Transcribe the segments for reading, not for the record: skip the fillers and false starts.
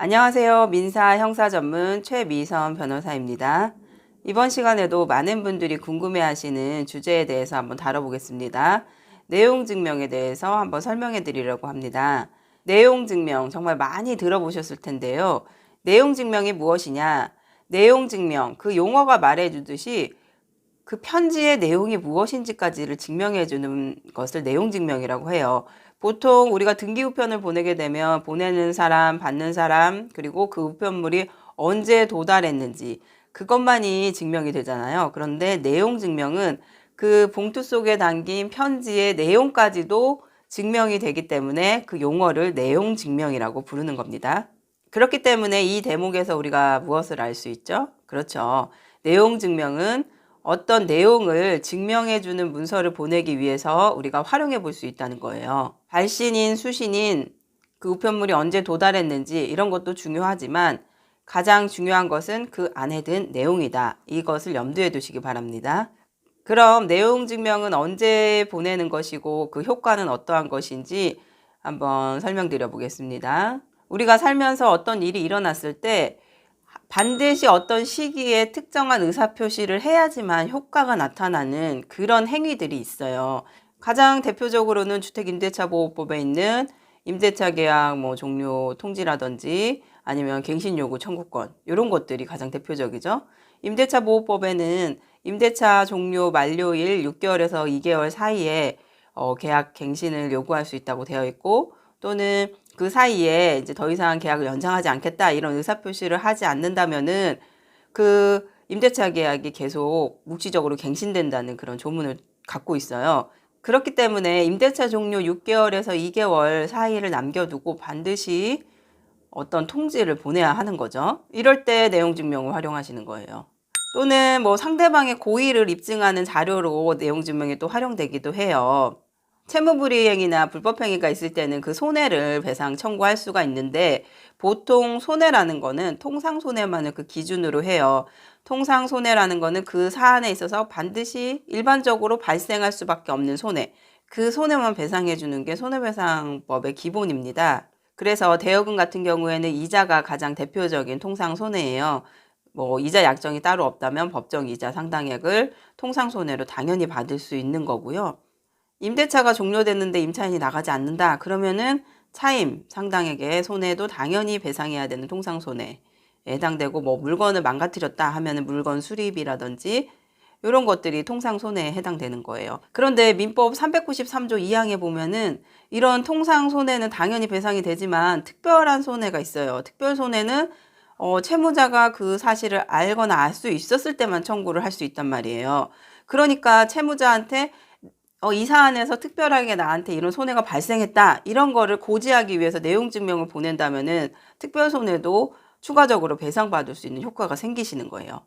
안녕하세요. 민사 형사 전문 최미선 변호사입니다. 이번 시간에도 많은 분들이 궁금해하시는 주제에 대해서 한번 다뤄보겠습니다. 내용 증명에 대해서 한번 설명해 드리려고 합니다. 내용 증명 정말 많이 들어보셨을 텐데요. 내용 증명이 무엇이냐? 내용 증명, 그 용어가 말해주듯이 그 편지의 내용이 무엇인지까지를 증명해 주는 것을 내용 증명이라고 해요. 보통 우리가 등기 우편을 보내게 되면 보내는 사람, 받는 사람, 그리고 그 우편물이 언제 도달했는지 그것만이 증명이 되잖아요. 그런데 내용 증명은 그 봉투 속에 담긴 편지의 내용까지도 증명이 되기 때문에 그 용어를 내용 증명이라고 부르는 겁니다. 그렇기 때문에 이 대목에서 우리가 무엇을 알 수 있죠? 그렇죠. 내용 증명은 어떤 내용을 증명해주는 문서를 보내기 위해서 우리가 활용해 볼 수 있다는 거예요. 발신인, 수신인, 그 우편물이 언제 도달했는지 이런 것도 중요하지만 가장 중요한 것은 그 안에 든 내용이다. 이것을 염두에 두시기 바랍니다. 그럼 내용 증명은 언제 보내는 것이고 그 효과는 어떠한 것인지 한번 설명드려 보겠습니다. 우리가 살면서 어떤 일이 일어났을 때 반드시 어떤 시기에 특정한 의사표시를 해야지만 효과가 나타나는 그런 행위들이 있어요. 가장 대표적으로는 주택임대차보호법에 있는 임대차 계약 종료 통지라든지 아니면 갱신요구 청구권 이런 것들이 가장 대표적이죠. 임대차보호법에는 임대차 종료 만료일 6개월에서 2개월 사이에 계약 갱신을 요구할 수 있다고 되어 있고 또는 그 사이에 이제 더 이상 계약을 연장하지 않겠다 이런 의사표시를 하지 않는다면은 그 임대차 계약이 계속 묵시적으로 갱신된다는 그런 조문을 갖고 있어요. 그렇기 때문에 임대차 종료 6개월에서 2개월 사이를 남겨두고 반드시 어떤 통지를 보내야 하는 거죠. 이럴 때 내용 증명을 활용하시는 거예요. 또는 상대방의 고의를 입증하는 자료로 내용 증명이 또 활용되기도 해요. 채무불이행이나 불법행위가 있을 때는 그 손해를 배상 청구할 수가 있는데 보통 손해라는 거는 통상손해만을 그 기준으로 해요. 통상손해라는 거는 그 사안에 있어서 반드시 일반적으로 발생할 수밖에 없는 손해. 그 손해만 배상해 주는 게 손해배상법의 기본입니다. 그래서 대여금 같은 경우에는 이자가 가장 대표적인 통상손해예요. 이자 약정이 따로 없다면 법정 이자 상당액을 통상손해로 당연히 받을 수 있는 거고요. 임대차가 종료됐는데 임차인이 나가지 않는다. 그러면은 차임 상당액의 손해도 당연히 배상해야 되는 통상손해에 해당되고 물건을 망가뜨렸다 하면은 물건 수리비라든지 이런 것들이 통상손해에 해당되는 거예요. 그런데 민법 393조 2항에 보면은 이런 통상손해는 당연히 배상이 되지만 특별한 손해가 있어요. 특별손해는 채무자가 그 사실을 알거나 알 수 있었을 때만 청구를 할 수 있단 말이에요. 그러니까 채무자한테 이 사안에서 특별하게 나한테 이런 손해가 발생했다. 이런 거를 고지하기 위해서 내용 증명을 보낸다면은 특별손해도 추가적으로 배상받을 수 있는 효과가 생기시는 거예요.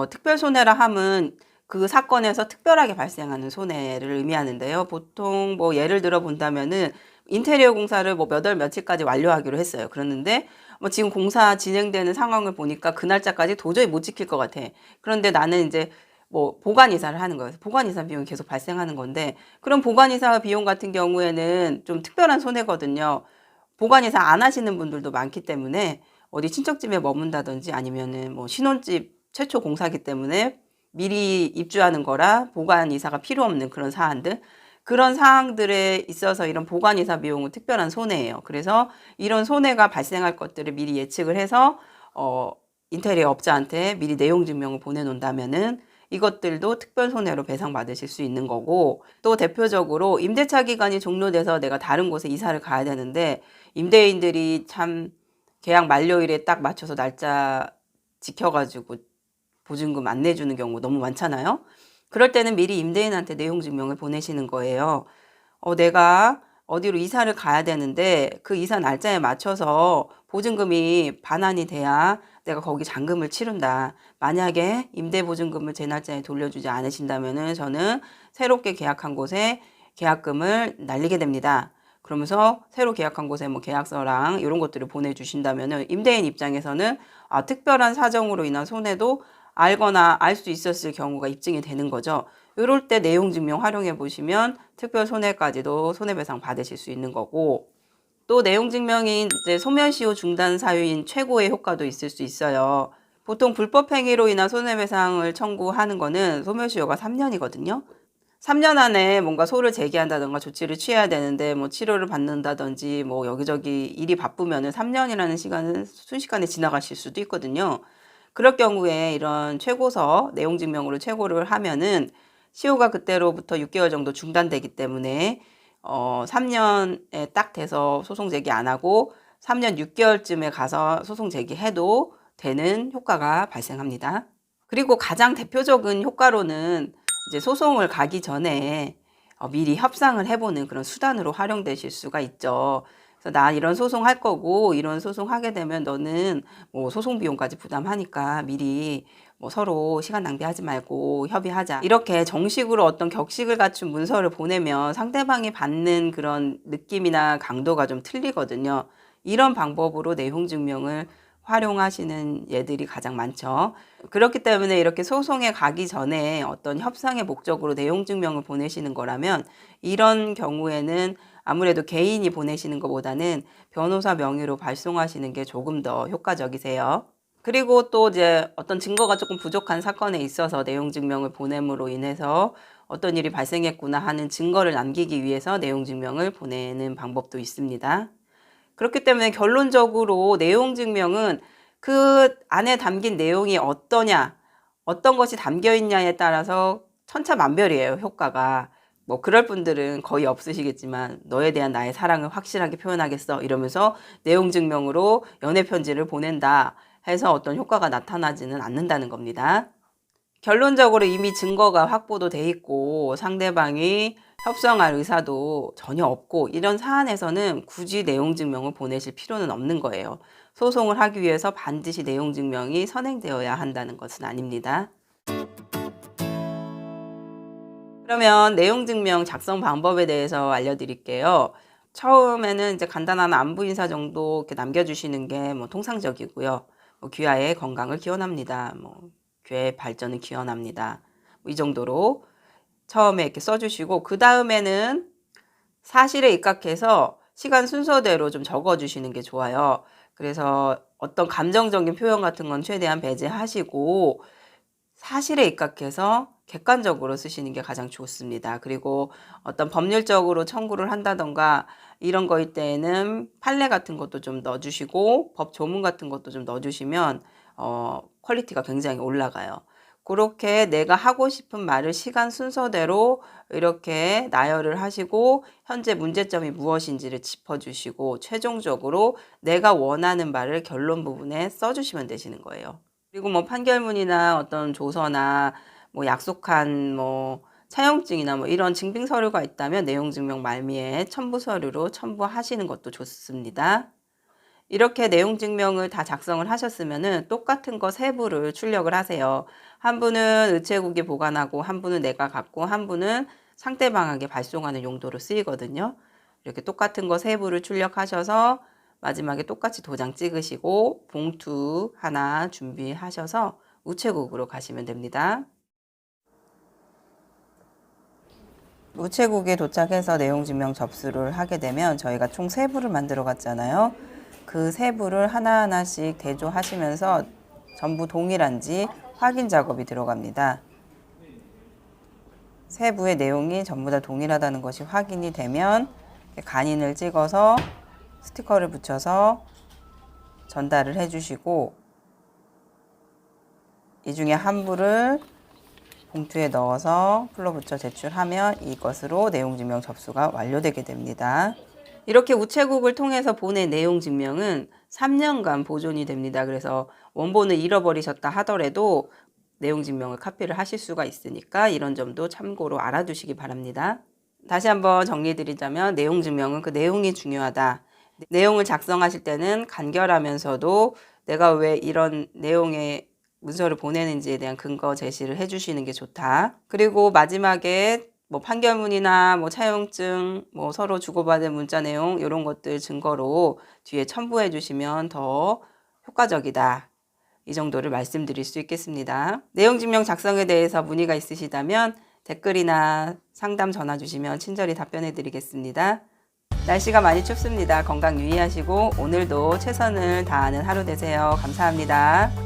특별손해라 함은 그 사건에서 특별하게 발생하는 손해를 의미하는데요. 보통 예를 들어 본다면은 인테리어 공사를 몇 월 며칠까지 완료하기로 했어요. 그랬는데 지금 공사 진행되는 상황을 보니까 그 날짜까지 도저히 못 지킬 것 같아. 그런데 나는 이제 보관 이사를 하는 거예요. 보관 이사 비용이 계속 발생하는 건데 그럼 보관 이사 비용 같은 경우에는 좀 특별한 손해거든요. 보관 이사 안 하시는 분들도 많기 때문에 어디 친척집에 머문다든지 아니면은 신혼집 최초 공사기 때문에 미리 입주하는 거라 보관 이사가 필요 없는 그런 사안들 그런 사항들에 있어서 이런 보관 이사 비용은 특별한 손해예요. 그래서 이런 손해가 발생할 것들을 미리 예측을 해서 인테리어 업자한테 미리 내용 증명을 보내놓는다면은 이것들도 특별 손해로 배상받으실 수 있는 거고 또 대표적으로 임대차 기간이 종료돼서 내가 다른 곳에 이사를 가야 되는데 임대인들이 참 계약 만료일에 딱 맞춰서 날짜 지켜가지고 보증금 안 내주는 경우 너무 많잖아요. 그럴 때는 미리 임대인한테 내용 증명을 보내시는 거예요. 내가 어디로 이사를 가야 되는데 그 이사 날짜에 맞춰서 보증금이 반환이 돼야 내가 거기 잔금을 치른다. 만약에 임대보증금을 제 날짜에 돌려주지 않으신다면은 저는 새롭게 계약한 곳에 계약금을 날리게 됩니다. 그러면서 새로 계약한 곳에 계약서랑 이런 것들을 보내주신다면은 임대인 입장에서는 특별한 사정으로 인한 손해도 알거나 알 수 있었을 경우가 입증이 되는 거죠. 이럴 때 내용 증명 활용해 보시면 특별 손해까지도 손해배상 받으실 수 있는 거고 또 내용 증명이 이제 소멸시효 중단 사유인 최고의 효과도 있을 수 있어요. 보통 불법 행위로 인한 손해배상을 청구하는 거는 소멸시효가 3년이거든요. 3년 안에 뭔가 소를 제기한다던가 조치를 취해야 되는데 뭐 치료를 받는다든지 뭐 여기저기 일이 바쁘면은 3년이라는 시간은 순식간에 지나가실 수도 있거든요. 그럴 경우에 이런 최고서 내용 증명으로 최고를 하면은 시효가 그때로부터 6개월 정도 중단되기 때문에 3년에 딱 돼서 소송 제기 안 하고 3년 6개월쯤에 가서 소송 제기해도 되는 효과가 발생합니다. 그리고 가장 대표적인 효과로는 이제 소송을 가기 전에 미리 협상을 해보는 그런 수단으로 활용되실 수가 있죠. 그래서 나 이런 소송 할 거고 이런 소송 하게 되면 너는 뭐 소송 비용까지 부담하니까 미리 뭐 서로 시간 낭비하지 말고 협의하자. 이렇게 정식으로 어떤 격식을 갖춘 문서를 보내면 상대방이 받는 그런 느낌이나 강도가 좀 틀리거든요. 이런 방법으로 내용 증명을 활용하시는 예들이 가장 많죠. 그렇기 때문에 이렇게 소송에 가기 전에 어떤 협상의 목적으로 내용 증명을 보내시는 거라면 이런 경우에는 아무래도 개인이 보내시는 것보다는 변호사 명의로 발송하시는 게 조금 더 효과적이세요. 그리고 또 이제 어떤 증거가 조금 부족한 사건에 있어서 내용 증명을 보냄으로 인해서 어떤 일이 발생했구나 하는 증거를 남기기 위해서 내용 증명을 보내는 방법도 있습니다. 그렇기 때문에 결론적으로 내용 증명은 그 안에 담긴 내용이 어떠냐, 어떤 것이 담겨 있냐에 따라서 천차만별이에요, 효과가. 뭐 그럴 분들은 거의 없으시겠지만 너에 대한 나의 사랑을 확실하게 표현하겠어 이러면서 내용 증명으로 연애 편지를 보낸다 해서 어떤 효과가 나타나지는 않는다는 겁니다. 결론적으로 이미 증거가 확보도 돼 있고 상대방이 협상할 의사도 전혀 없고 이런 사안에서는 굳이 내용 증명을 보내실 필요는 없는 거예요. 소송을 하기 위해서 반드시 내용 증명이 선행되어야 한다는 것은 아닙니다. 그러면 내용 증명 작성 방법에 대해서 알려드릴게요. 처음에는 이제 간단한 안부 인사 정도 이렇게 남겨주시는 게 뭐 통상적이고요. 뭐 귀하의 건강을 기원합니다. 뭐 교회 발전을 기원합니다. 뭐이 정도로 처음에 이렇게 써주시고 그 다음에는 사실에 입각해서 시간 순서대로 좀 적어주시는 게 좋아요. 그래서 어떤 감정적인 표현 같은 건 최대한 배제하시고 사실에 입각해서 객관적으로 쓰시는 게 가장 좋습니다. 그리고 어떤 법률적으로 청구를 한다던가 이런 거일 때에는 판례 같은 것도 좀 넣어주시고 법 조문 같은 것도 좀 넣어주시면 퀄리티가 굉장히 올라가요. 그렇게 내가 하고 싶은 말을 시간 순서대로 이렇게 나열을 하시고 현재 문제점이 무엇인지를 짚어주시고 최종적으로 내가 원하는 말을 결론 부분에 써주시면 되시는 거예요. 그리고 뭐 판결문이나 어떤 조서나 뭐 약속한 뭐 차용증이나 뭐 이런 증빙 서류가 있다면 내용 증명 말미에 첨부 서류로 첨부하시는 것도 좋습니다. 이렇게 내용 증명을 다 작성을 하셨으면은 똑같은 거 세 부를 출력을 하세요. 한 부는 우체국에 보관하고 한 부는 내가 갖고 한 부는 상대방에게 발송하는 용도로 쓰이거든요. 이렇게 똑같은 거 세 부를 출력하셔서 마지막에 똑같이 도장 찍으시고 봉투 하나 준비하셔서 우체국으로 가시면 됩니다. 우체국에 도착해서 내용증명 접수를 하게 되면 저희가 총 3부를 만들어 갔잖아요. 그 3부를 하나하나씩 대조하시면서 전부 동일한지 확인 작업이 들어갑니다. 3부의 내용이 전부 다 동일하다는 것이 확인이 되면 간인을 찍어서 스티커를 붙여서 전달을 해주시고 이 중에 한 부를 봉투에 넣어서 풀러붙여 제출하면 이것으로 내용증명 접수가 완료되게 됩니다. 이렇게 우체국을 통해서 보낸 내용증명은 3년간 보존이 됩니다. 그래서 원본을 잃어버리셨다 하더라도 내용증명을 카피를 하실 수가 있으니까 이런 점도 참고로 알아두시기 바랍니다. 다시 한번 정리해드리자면 내용증명은 그 내용이 중요하다. 내용을 작성하실 때는 간결하면서도 내가 왜 이런 내용의 문서를 보내는지에 대한 근거 제시를 해주시는 게 좋다. 그리고 마지막에 뭐 판결문이나 뭐 차용증, 뭐 서로 주고받은 문자 내용 이런 것들 증거로 뒤에 첨부해 주시면 더 효과적이다. 이 정도를 말씀드릴 수 있겠습니다. 내용증명 작성에 대해서 문의가 있으시다면 댓글이나 상담 전화 주시면 친절히 답변해 드리겠습니다. 날씨가 많이 춥습니다. 건강 유의하시고 오늘도 최선을 다하는 하루 되세요. 감사합니다.